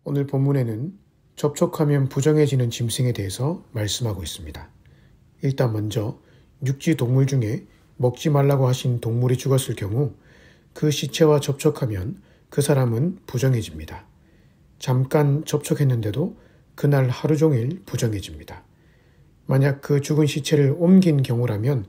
오늘 본문에는 접촉하면 부정해지는 짐승에 대해서 말씀하고 있습니다. 일단 먼저 육지 동물 중에 먹지 말라고 하신 동물이 죽었을 경우 그 시체와 접촉하면 그 사람은 부정해집니다. 잠깐 접촉했는데도 그날 하루 종일 부정해집니다. 만약 그 죽은 시체를 옮긴 경우라면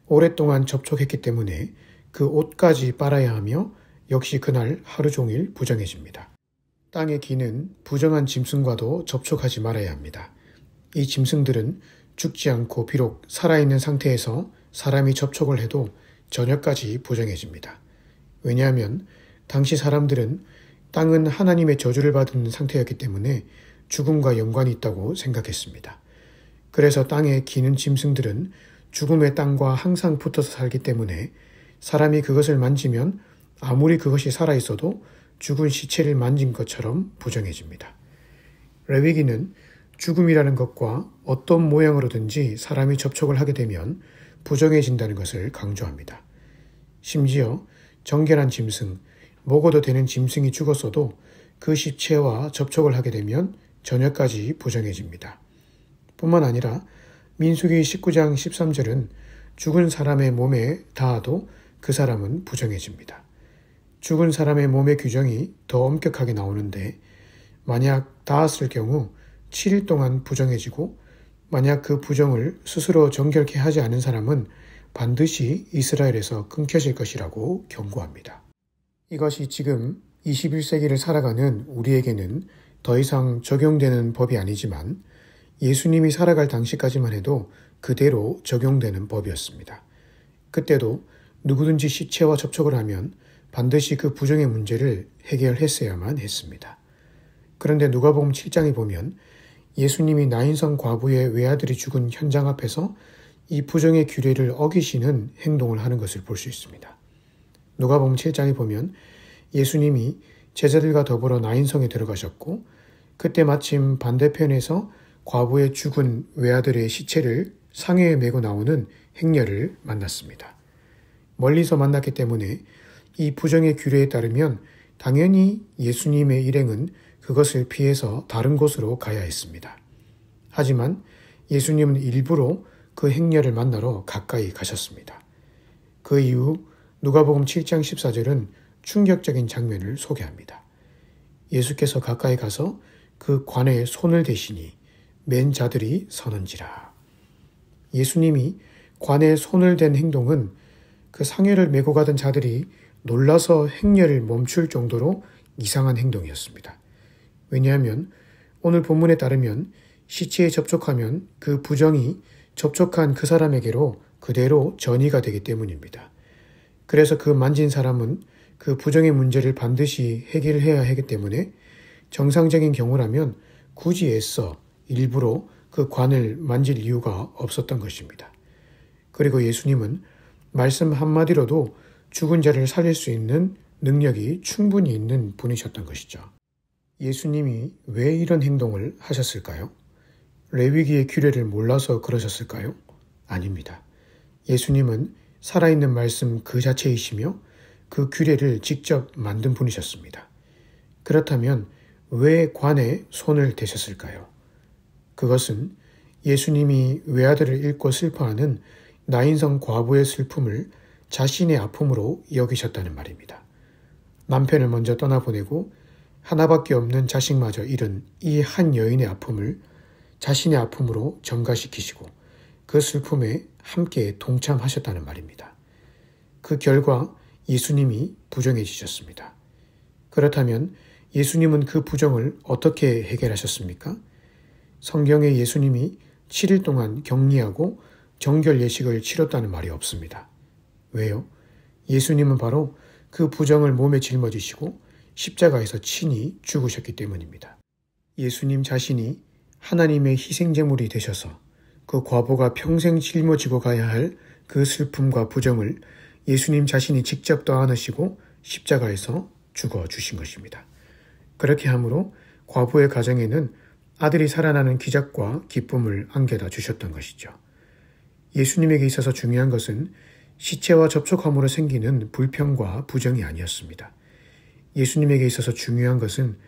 오랫동안 접촉했기 때문에 그 옷까지 빨아야 하며 역시 그날 하루 종일 부정해집니다. 땅의 기는 부정한 짐승과도 접촉하지 말아야 합니다. 이 짐승들은 죽지 않고 비록 살아있는 상태에서 사람이 접촉을 해도 저녁까지 부정해집니다. 왜냐하면 당시 사람들은 땅은 하나님의 저주를 받은 상태였기 때문에 죽음과 연관이 있다고 생각했습니다. 그래서 땅에 기는 짐승들은 죽음의 땅과 항상 붙어서 살기 때문에 사람이 그것을 만지면 아무리 그것이 살아있어도 죽은 시체를 만진 것처럼 부정해집니다. 레위기는 죽음이라는 것과 어떤 모양으로든지 사람이 접촉을 하게 되면 부정해진다는 것을 강조합니다. 심지어 정결한 짐승, 먹어도 되는 짐승이 죽었어도 그 시체와 접촉을 하게 되면 저녁까지 부정해집니다. 뿐만 아니라 민수기 19장 13절은 죽은 사람의 몸에 닿아도 그 사람은 부정해집니다. 죽은 사람의 몸의 규정이 더 엄격하게 나오는데 만약 닿았을 경우 7일 동안 부정해지고 만약 그 부정을 스스로 정결케 하지 않은 사람은 반드시 이스라엘에서 끊겨질 것이라고 경고합니다. 이것이 지금 21세기를 살아가는 우리에게는 더 이상 적용되는 법이 아니지만 예수님이 살아갈 당시까지만 해도 그대로 적용되는 법이었습니다. 그때도 누구든지 시체와 접촉을 하면 반드시 그 부정의 문제를 해결했어야만 했습니다. 그런데 누가복음 7장에 보면 예수님이 나인성 과부의 외아들이 죽은 현장 앞에서 이 부정의 규례를 어기시는 행동을 하는 것을 볼 수 있습니다. 누가복음 7장에 보면 예수님이 제자들과 더불어 나인성에 들어가셨고 그때 마침 반대편에서 과부의 죽은 외아들의 시체를 상해에 메고 나오는 행렬을 만났습니다. 멀리서 만났기 때문에 이 부정의 규례에 따르면 당연히 예수님의 일행은 그것을 피해서 다른 곳으로 가야 했습니다. 하지만 예수님은 일부러 그 행렬을 만나러 가까이 가셨습니다. 그 이후 누가복음 7장 14절은 충격적인 장면을 소개합니다. 예수께서 가까이 가서 그 관에 손을 대시니 맨 자들이 서는지라. 예수님이 관에 손을 댄 행동은 그 상해를 메고 가던 자들이 놀라서 행렬을 멈출 정도로 이상한 행동이었습니다. 왜냐하면 오늘 본문에 따르면 시체에 접촉하면 그 부정이 접촉한 그 사람에게로 그대로 전이가 되기 때문입니다. 그래서 그 만진 사람은 그 부정의 문제를 반드시 해결해야 하기 때문에 정상적인 경우라면 굳이 애써 일부러 그 관을 만질 이유가 없었던 것입니다. 그리고 예수님은 말씀 한마디로도 죽은 자를 살릴 수 있는 능력이 충분히 있는 분이셨던 것이죠. 예수님이 왜 이런 행동을 하셨을까요? 레위기의 규례를 몰라서 그러셨을까요? 아닙니다. 예수님은 살아있는 말씀 그 자체이시며 그 규례를 직접 만든 분이셨습니다. 그렇다면 왜 관에 손을 대셨을까요? 그것은 예수님이 외아들을 잃고 슬퍼하는 나인성 과부의 슬픔을 자신의 아픔으로 여기셨다는 말입니다. 남편을 먼저 떠나보내고 하나밖에 없는 자식마저 잃은 이 한 여인의 아픔을 자신의 아픔으로 전가시키시고 그 슬픔에 함께 동참하셨다는 말입니다. 그 결과 예수님이 부정해지셨습니다. 그렇다면 예수님은 그 부정을 어떻게 해결하셨습니까? 성경에 예수님이 7일 동안 격리하고 정결 예식을 치렀다는 말이 없습니다. 왜요? 예수님은 바로 그 부정을 몸에 짊어지시고 십자가에서 친히 죽으셨기 때문입니다. 예수님 자신이 하나님의 희생제물이 되셔서 그 과부가 평생 짊어지고 가야 할 그 슬픔과 부정을 예수님 자신이 직접 떠안으시고 십자가에서 죽어주신 것입니다. 그렇게 함으로 과부의 가정에는 아들이 살아나는 기적과 기쁨을 안겨다 주셨던 것이죠. 예수님에게 있어서 중요한 것은 시체와 접촉함으로 생기는 불평과 부정이 아니었습니다. 예수님에게 있어서 중요한 것은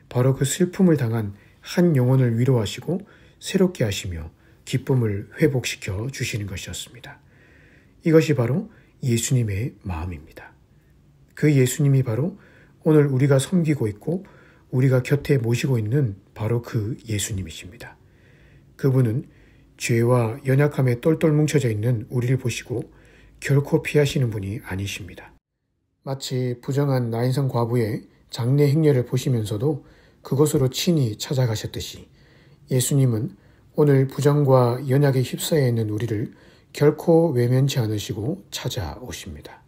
바로 그 슬픔을 당한 한 영혼을 위로하시고 새롭게 하시며 기쁨을 회복시켜 주시는 것이었습니다. 이것이 바로 예수님의 마음입니다. 그 예수님이 바로 오늘 우리가 섬기고 있고 우리가 곁에 모시고 있는 바로 그 예수님이십니다. 그분은 죄와 연약함에 똘똘 뭉쳐져 있는 우리를 보시고 결코 피하시는 분이 아니십니다. 마치 부정한 나인성 과부의 장례 행렬을 보시면서도 그곳으로 친히 찾아가셨듯이 예수님은 오늘 부정과 연약에 휩싸여 있는 우리를 결코 외면치 않으시고 찾아오십니다.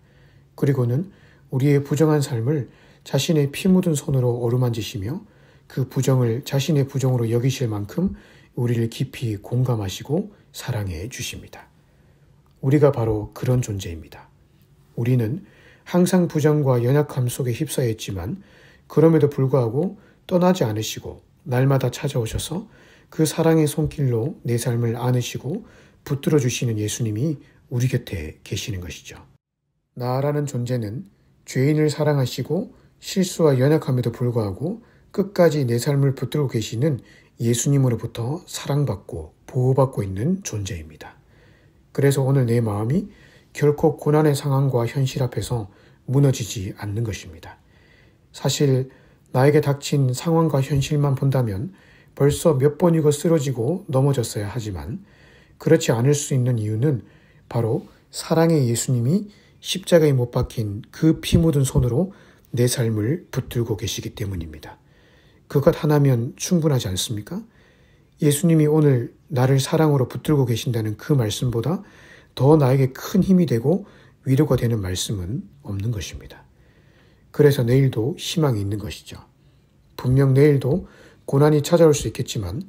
그리고는 우리의 부정한 삶을 자신의 피 묻은 손으로 어루만지시며 그 부정을 자신의 부정으로 여기실 만큼 우리를 깊이 공감하시고 사랑해 주십니다. 우리가 바로 그런 존재입니다. 우리는 항상 부정과 연약함 속에 휩싸여 있지만 그럼에도 불구하고 떠나지 않으시고 날마다 찾아오셔서 그 사랑의 손길로 내 삶을 안으시고 붙들어 주시는 예수님이 우리 곁에 계시는 것이죠. 나라는 존재는 죄인을 사랑하시고 실수와 연약함에도 불구하고 끝까지 내 삶을 붙들고 계시는 예수님으로부터 사랑받고 보호받고 있는 존재입니다. 그래서 오늘 내 마음이 결코 고난의 상황과 현실 앞에서 무너지지 않는 것입니다. 사실 나에게 닥친 상황과 현실만 본다면 벌써 몇 번이고 쓰러지고 넘어졌어야 하지만 그렇지 않을 수 있는 이유는 바로 사랑의 예수님이 십자가에 못 박힌 그 피 묻은 손으로 내 삶을 붙들고 계시기 때문입니다. 그것 하나면 충분하지 않습니까? 예수님이 오늘 나를 사랑으로 붙들고 계신다는 그 말씀보다 더 나에게 큰 힘이 되고 위로가 되는 말씀은 없는 것입니다. 그래서 내일도 희망이 있는 것이죠. 분명 내일도 고난이 찾아올 수 있겠지만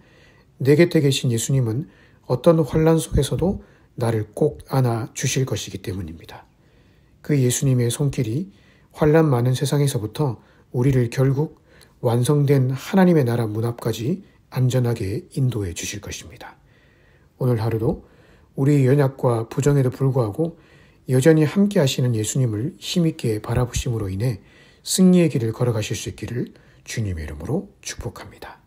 내 곁에 계신 예수님은 어떤 환난 속에서도 나를 꼭 안아 주실 것이기 때문입니다. 그 예수님의 손길이 환난 많은 세상에서부터 우리를 결국 완성된 하나님의 나라 문 앞까지 안전하게 인도해 주실 것입니다. 오늘 하루도 우리의 연약과 부정에도 불구하고 여전히 함께 하시는 예수님을 힘있게 바라보심으로 인해 승리의 길을 걸어가실 수 있기를 주님의 이름으로 축복합니다.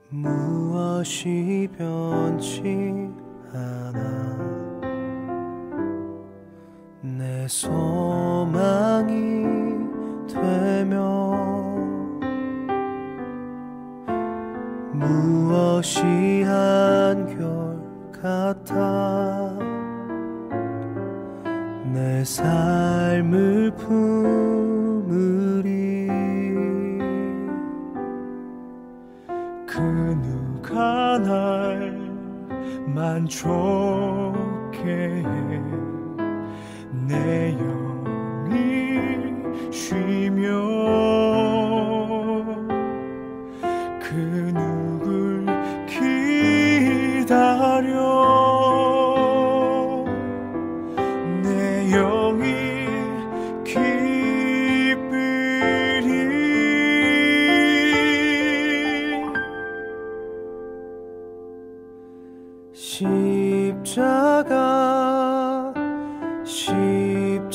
무엇이 변치 않아 내 소망이 되며 무엇이 한결같아 내 삶을 품으리 그 누가 날 만족해 해 내 영이 쉬며 그 누굴 기다려 내 영이 기쁘리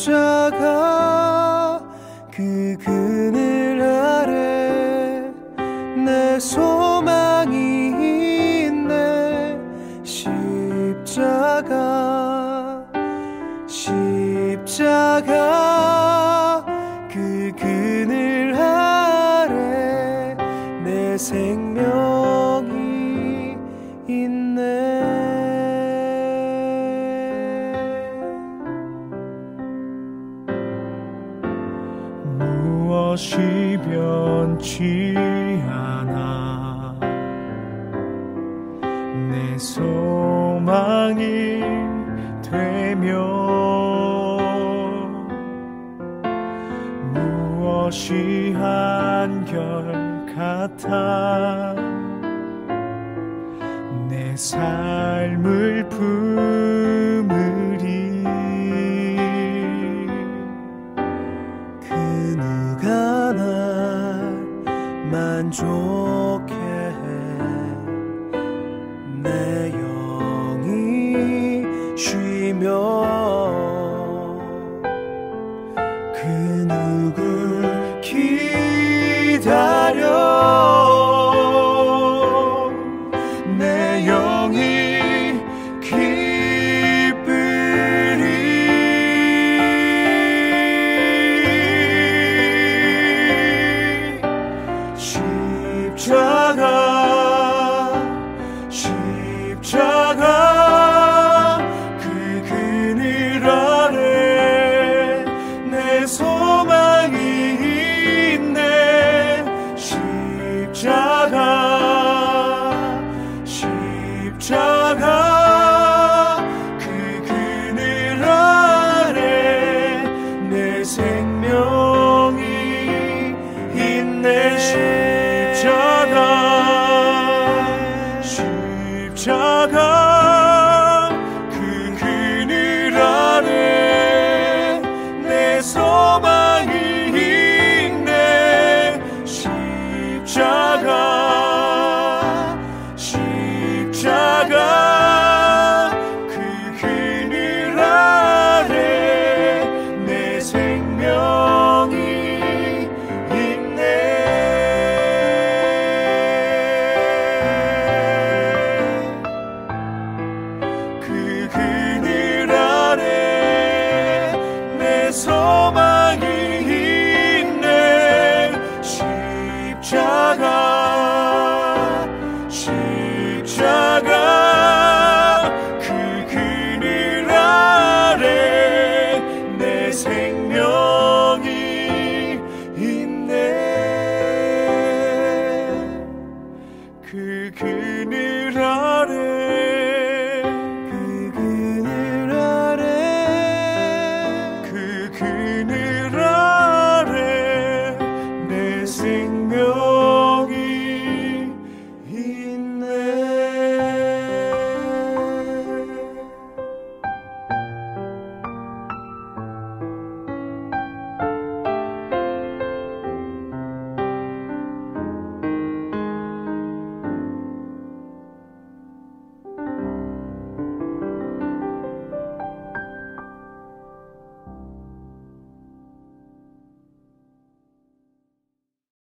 십자가 그 그늘 아래 내 소망이 있네 십자가 그 그늘 아래 내 생명이 있네 무엇이 변치 않아 내 소망이 되며 무엇이 한결같아 내 삶을 품으리 그 누가 만족해